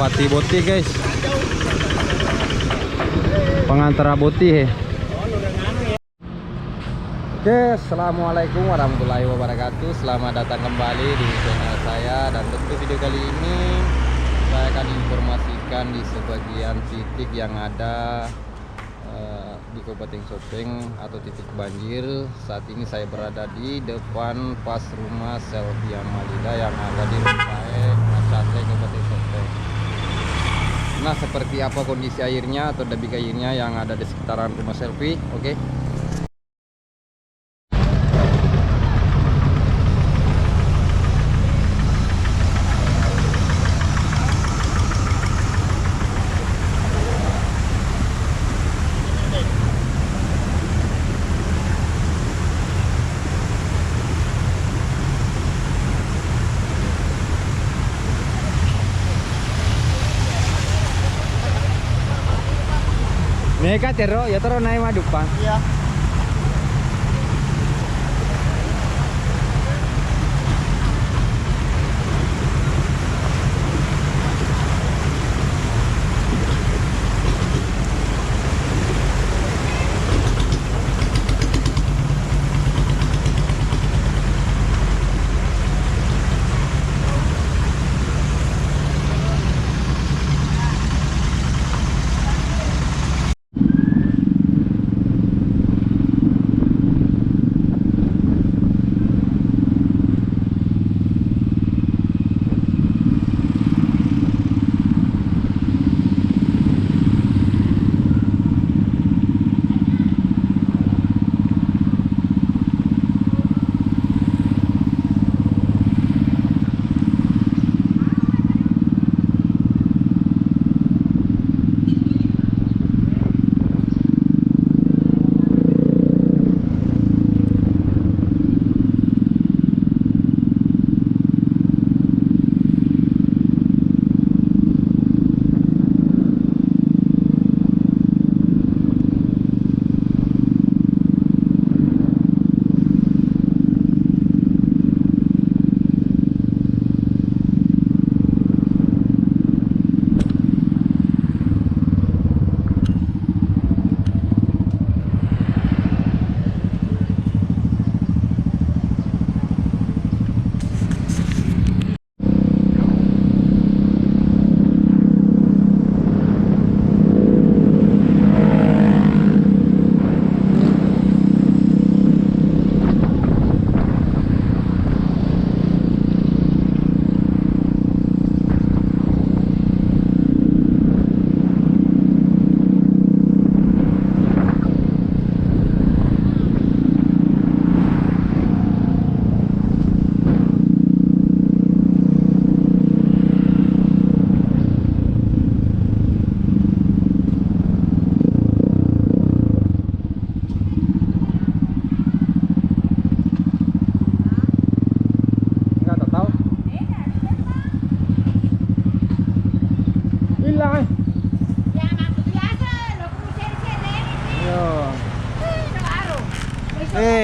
Pati Boti guys, pengantara Boti. Oke, assalamualaikum warahmatullahi wabarakatuh. Selamat datang kembali di channel saya, dan tentu video kali ini saya akan informasikan di sebagian titik yang ada di Kabupaten Sopeng atau titik banjir. Saat ini saya berada di depan pas rumah Selvia Malida yang ada di Rumpae, Macate, Kabupaten Sopeng. Nah, seperti apa kondisi airnya atau debit airnya yang ada di sekitaran rumah Selvi? Oke. Mereka tero ya tero naik madupa. Iya.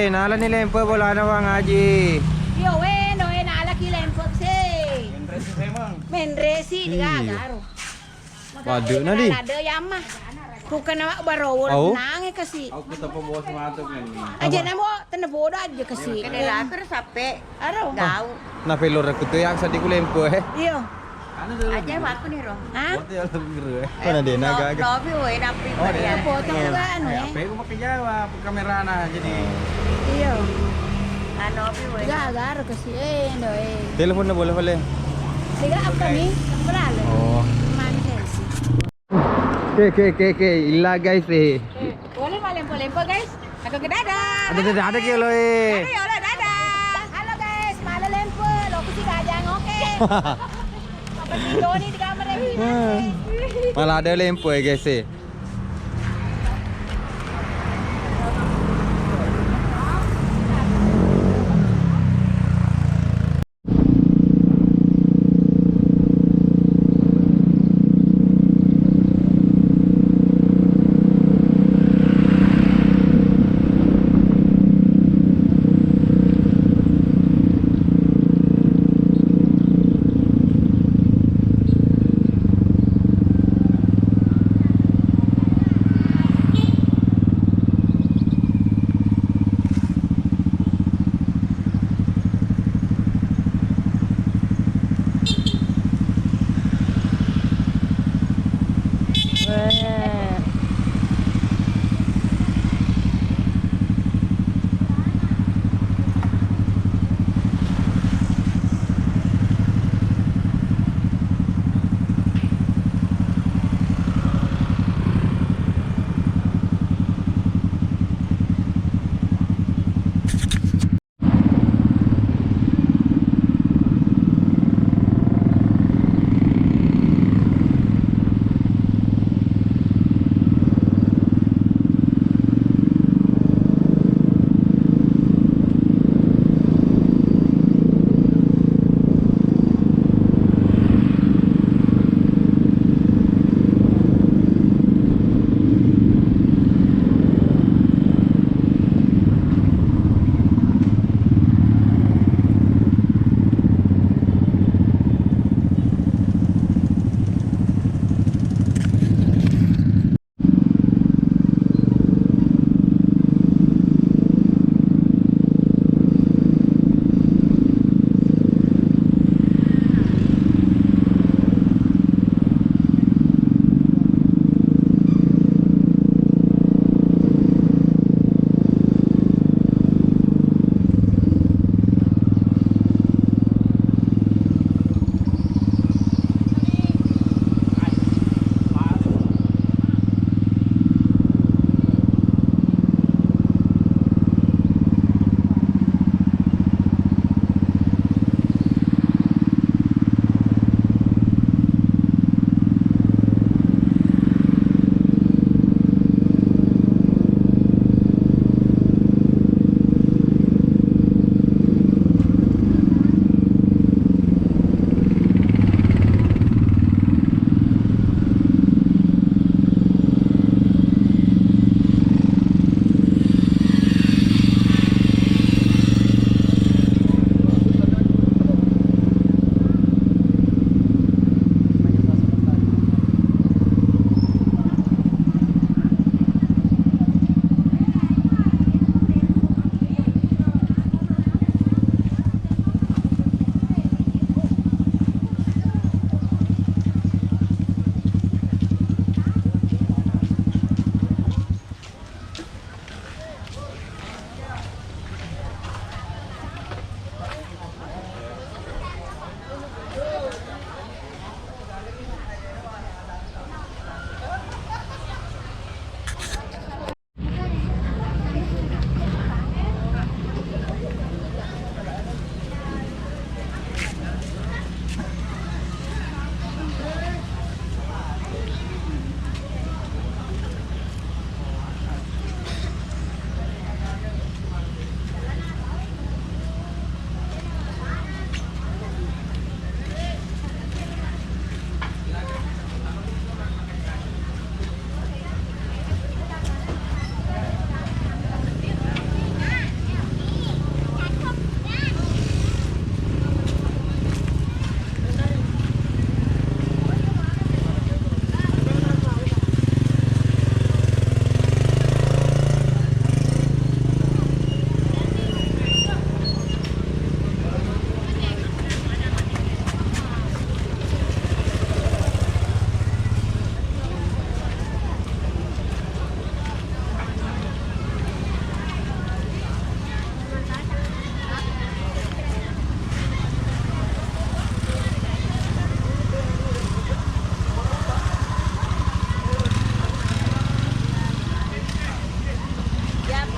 Nala nila yung wala na bang Haji. Yo, bueno, nala kila yung pagse. Menresi, gagaro. Waduh, nadi. Ada yama. Bukan nama barawal nangis kasi. Aku kita pembawa semangat kan. Aja namo tanabodo aja kasi. Kanila pero sape. Aro. Daw. Na pelor aku tuh yang sa di ko lempo Iyo. Aja wako ni ro. Ha? Buat ya lebih geru Mana dia naga. Lobi we napi Oh, ya. Potong ka ano eh. Apa aku pakai Jawa, kamera nah jadi. Iyo. Ano bi we. Gagaro kasi endo eh. Telepon na boleh. Siga apa nih? Berale. Oh. Mani Chelsea. Oke. Illa guys Boleh lempo guys. Aku ke dadah. Ada kilo Ayo lah dadah. Halo guys, malah lempo. Lokasi gajang oke. Apa video nih di kamera ini? Malah ada lempo guys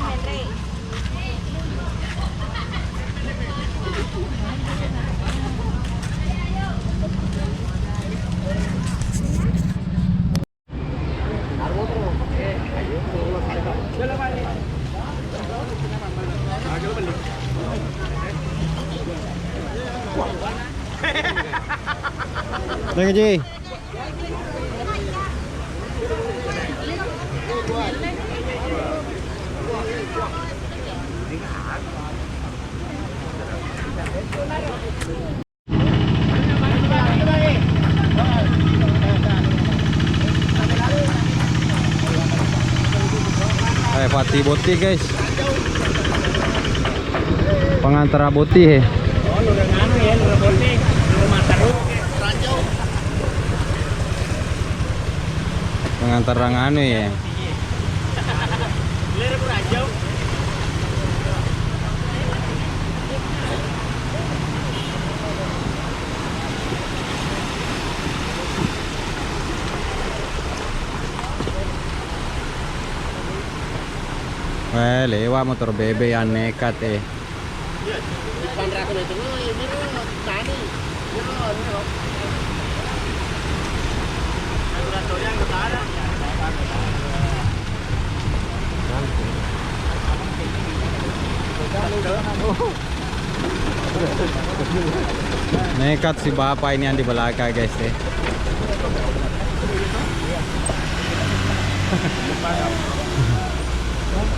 Henry. Thank you, Ji. Pati boti guys, pengantara boti he. Pengantar rang anu ya. Lewat motor bebe yang nekat eh. Nekat si bapak ini yang di belakang guys eh.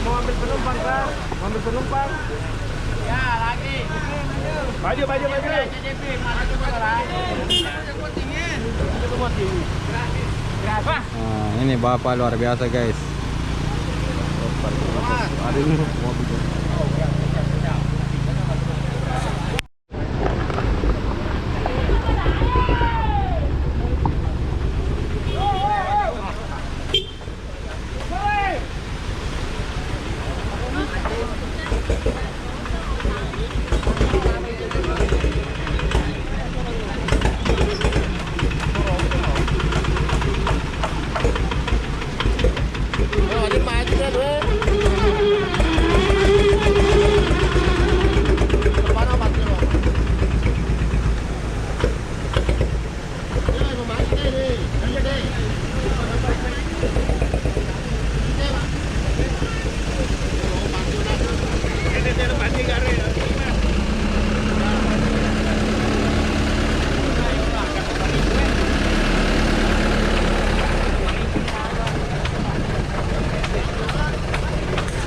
Mau ambil penumpang Kak? Mau ambil penumpang? Ya lagi. Maju. Nah, ini bapak luar biasa guys. Ada ini mobil.